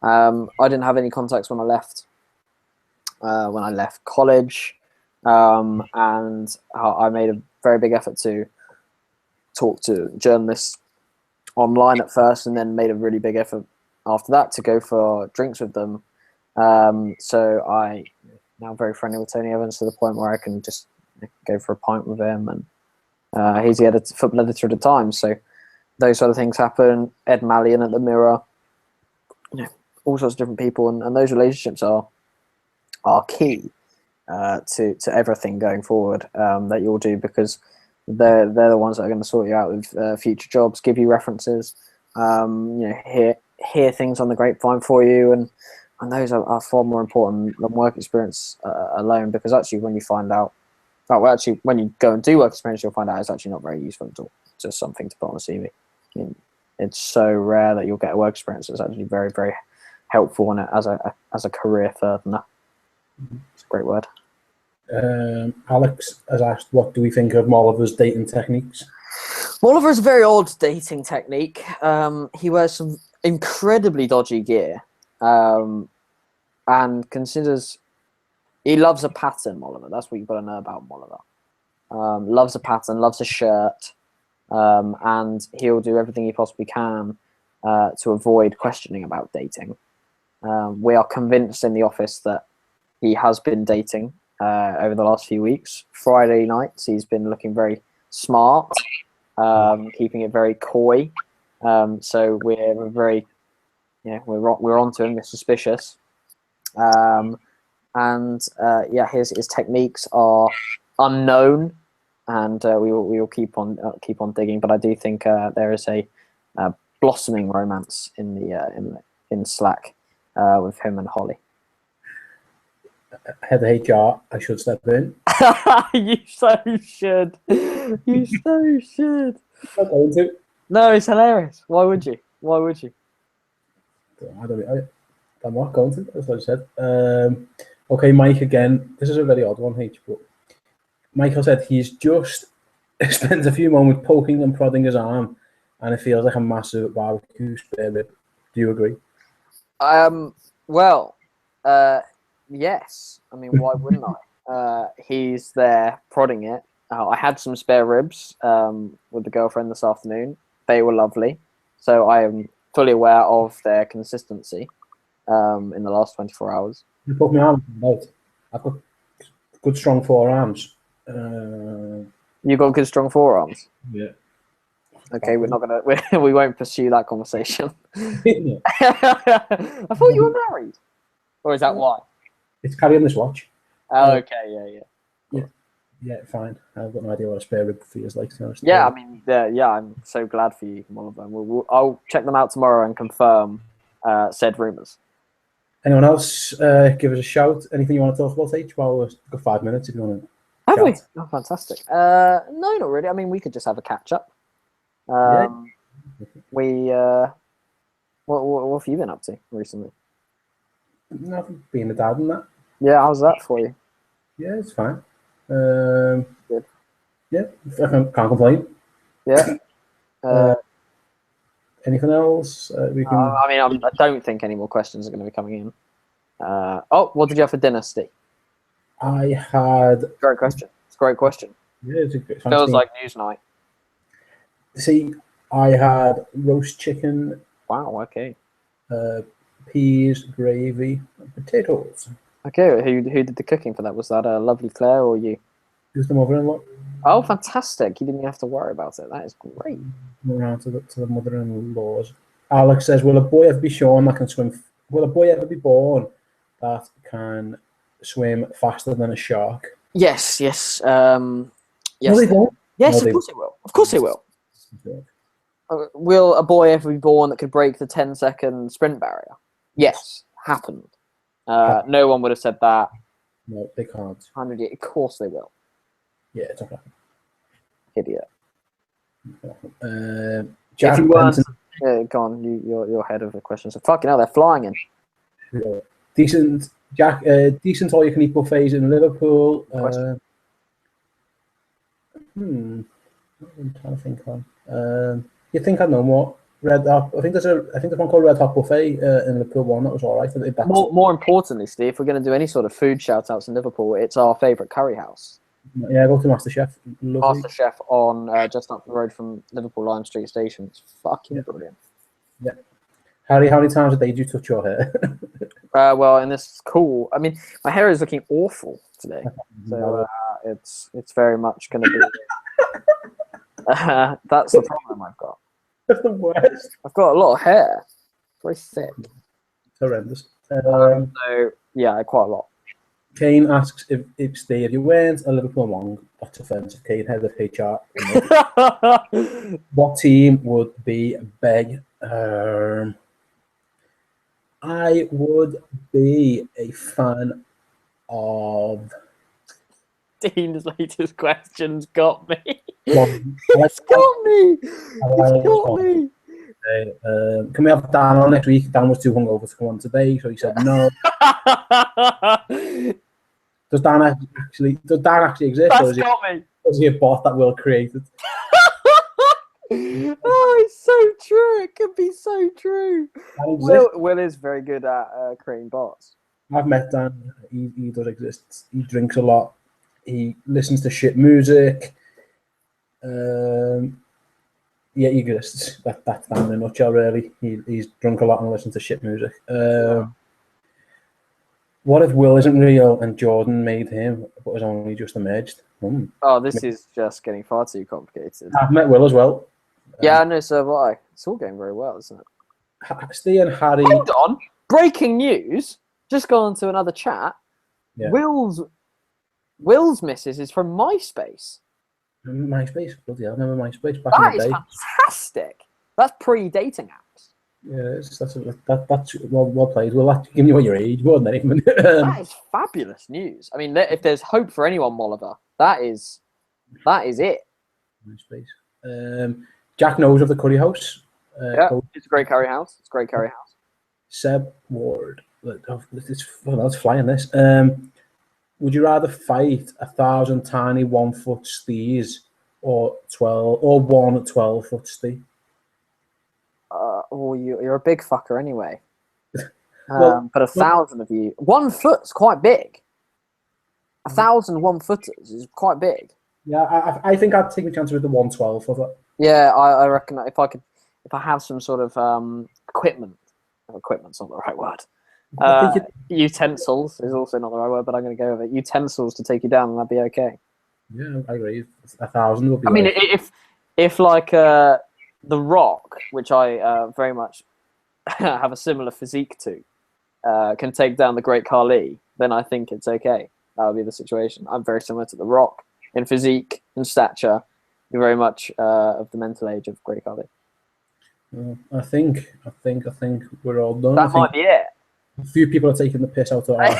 I didn't have any contacts when I left college, and I made a very big effort to talk to journalists online at first, and then made a really big effort after that to go for drinks with them. So I now very friendly with Tony Evans, to the point where I can just go for a pint with him, and he's the football editor at the Times. So those sort of things happen. Ed Mallion at the Mirror, all sorts of different people, and those relationships are key to everything going forward that you'll do, because they're the ones that are going to sort you out with future jobs, give you references, hear things on the grapevine for you, and those are far more important than work experience alone, because actually when you find out, when you go and do work experience, you'll find out it's actually not very useful at all. It's just something to put on a CV. It's so rare that you'll get a work experience that's actually very, very helpful in it as a career further than that. It's a great word. Alex has asked, what do we think of Molliver's dating techniques? Molliver's a very odd dating technique. He wears some incredibly dodgy gear, and considers he loves a pattern. Molliver, that's what you've got to know about Molliver. Loves a pattern, loves a shirt, and he'll do everything he possibly can to avoid questioning about dating. We are convinced in the office that he has been dating over the last few weeks. Friday nights, he's been looking very smart, keeping it very coy. So we're very, we're onto him. We're suspicious, his techniques are unknown, and we will keep on digging. But I do think there is a blossoming romance in Slack with him and Holly. Head of HR, I should step in. You so should. You so should. I'm not going to. No, it's hilarious. Why would you? I'm not going to. That's what I said. Okay, Mike again. This is a very odd one, H. But Michael said he's just spends a few moments poking and prodding his arm, and it feels like a massive barbecue spare rib. Do you agree? Well, yes. I mean, why wouldn't I? He's there prodding it. I had some spare ribs with the girlfriend this afternoon. They were lovely. So I am fully aware of their consistency in the last 24 hours. You put my arm out. I've got good strong forearms. Uh, You got good, strong forearms. yeah. Okay, we're not gonna. We won't pursue that conversation. Yeah. I thought you were married, or is that why? It's carrying this watch. Oh, okay, yeah. Yeah, fine. I've got no idea what a spare rib feels like, to be honest. Yeah, I mean, yeah. I'm so glad for you, Oliver. I'll check them out tomorrow and confirm said rumors. Anyone else give us a shout? Anything you want to talk about, H? Well, we've got 5 minutes if you want to. Have we? Chat. Oh, fantastic. No, not really. I mean, we could just have a catch up. Yeah. What have you been up to recently? Nothing, being a dad and that. Yeah, how's that for you? Yeah, it's fine. Good. Yeah, I can't complain. Yeah. Anything else? We can. I mean, I don't think any more questions are going to be coming in. What did you have for dinner, Steve? I had. Great question. It's a great question. Yeah, it's a good. Feels like news night. See, I had roast chicken. Wow. Okay. Peas, gravy, and potatoes. Okay. Who did the cooking for that? Was that lovely Claire or you? It was the mother-in-law. Oh, fantastic! You didn't have to worry about it. That is great. Around to the mother-in-laws. Alex says, "Will a boy ever be shown that can swim? Will a boy ever be born that can swim faster than a shark?" Yes. Yes. Yes. No, they won't. Yes. No, Of course it will. Of course it will. Yeah. Will a boy ever be born that could break the 10-second sprint barrier? Yes, happened. No one would have said that. No, they can't. 100 years. Of course they will. Yeah, it's okay. Idiot. Jack If you weren't, Benson, go on. You're ahead of the question. So fucking hell, they're flying in. decent. Jack, decent all-you-can-eat buffets in Liverpool. I'm trying to think on. You think I know more? Red Hot. I think there's one called Red Hot Buffet in Liverpool. One that was all right. More importantly, Steve, if we're going to do any sort of food shout-outs in Liverpool, it's our favourite curry house. Yeah, go to MasterChef. Lovely. MasterChef on just up the road from Liverpool Lime Street Station. It's fucking brilliant. Yeah. Harry, how many times a day do you touch your hair? Well, and this is cool. I mean, my hair is looking awful today, so it's very much going to be. That's the problem I've got. That's the worst. I've got a lot of hair, very thick. It's horrendous. So yeah, quite a lot. Kane asks if Steve, you weren't a Liverpool long. That's offensive. Kane, head of HR. What team would be big? I would be a fan of. Dean's latest questions got me. Well, It's got me. It's got me. Can we have Dan on next week? Dan was too hungover to come on today, so he said no. Does Dan actually exist? That's got me. Or is he a bot that Will created? Oh, it's so true. It could be so true. Will is very good at creating bots. I've met Dan. He does exist. He drinks a lot. He listens to shit music. Yeah, he exists. That's Dan in a nutshell, really. He's drunk a lot and listens to shit music. What if Will isn't real and Jordan made him, but has only just emerged? Oh, this is just getting far too complicated. I've met Will as well. Yeah, I know, so have I. It's all going very well, isn't it? Steve and Harry. Hold on. Breaking news. Just gone to another chat. Yeah. Will's missus is from MySpace. MySpace? Bloody hell, I remember MySpace back That in the is day. fantastic. That's pre-dating apps. Yeah, that's well played. Well, that's giving you your age, wasn't it? That is fabulous news. I mean, if there's hope for anyone, Oliver, that is it. MySpace. Jack knows of the Curry House. Yeah, it's a great curry house. It's a great curry house. Seb Ward. Let's flying this. Would you rather fight 1,000 tiny 1 foot steers or 12 or 1 12-foot Steve? Well, you're a big fucker anyway. Well, but 1,000 of you, 1 foot's quite big. 1,000 1-footers is quite big. Yeah, I think I'd take a chance with the 1 12-footer. Yeah, I reckon if I have some sort of equipment. Equipment's not the right word. Utensils is also not the right word, but I'm going to go with it. Utensils to take you down, and that'd be okay. Yeah, I agree. 1,000 would be. I mean, if like The Rock, which I very much have a similar physique to, can take down the Great Khali, then I think it's okay. That would be the situation. I'm very similar to The Rock in physique and stature. You're very much of the mental age of Great Khali. I think we're all done. That might be it. A few people are taking the piss out of us.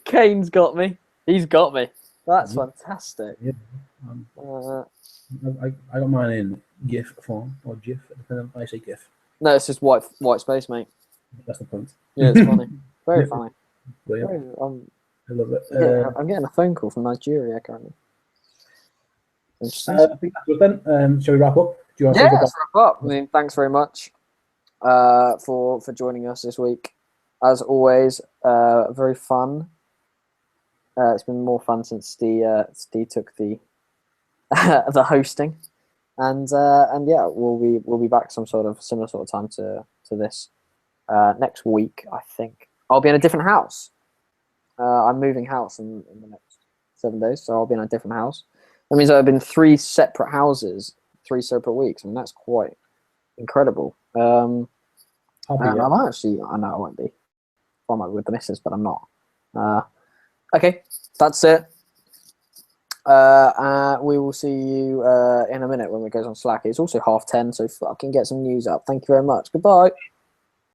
Kane's got me. He's got me. That's fantastic. Yeah. I got mine in GIF form or GIF, depending on how I say GIF. No, it's just white space, mate. That's the point. Yeah, it's funny. Very funny. Brilliant. I love it. I'm getting a phone call from Nigeria currently. I think that's it then. Shall we wrap up? Do you want to let's wrap up. I mean, thanks very much for joining us this week. As always, very fun. It's been more fun since Steve took the the hosting, and yeah, we'll be back some sort of similar sort of time to this next week. I think I'll be in a different house. I'm moving house in the next 7 days, so I'll be in a different house. That means I've been 3 separate houses, 3 separate weeks. I mean, that's quite incredible. I'm actually, I know I won't be. I might be with the missus, but I'm not. Okay, that's it. We will see you in a minute when it goes on Slack. It's also 10:30, so fucking get some news up. Thank you very much. Goodbye.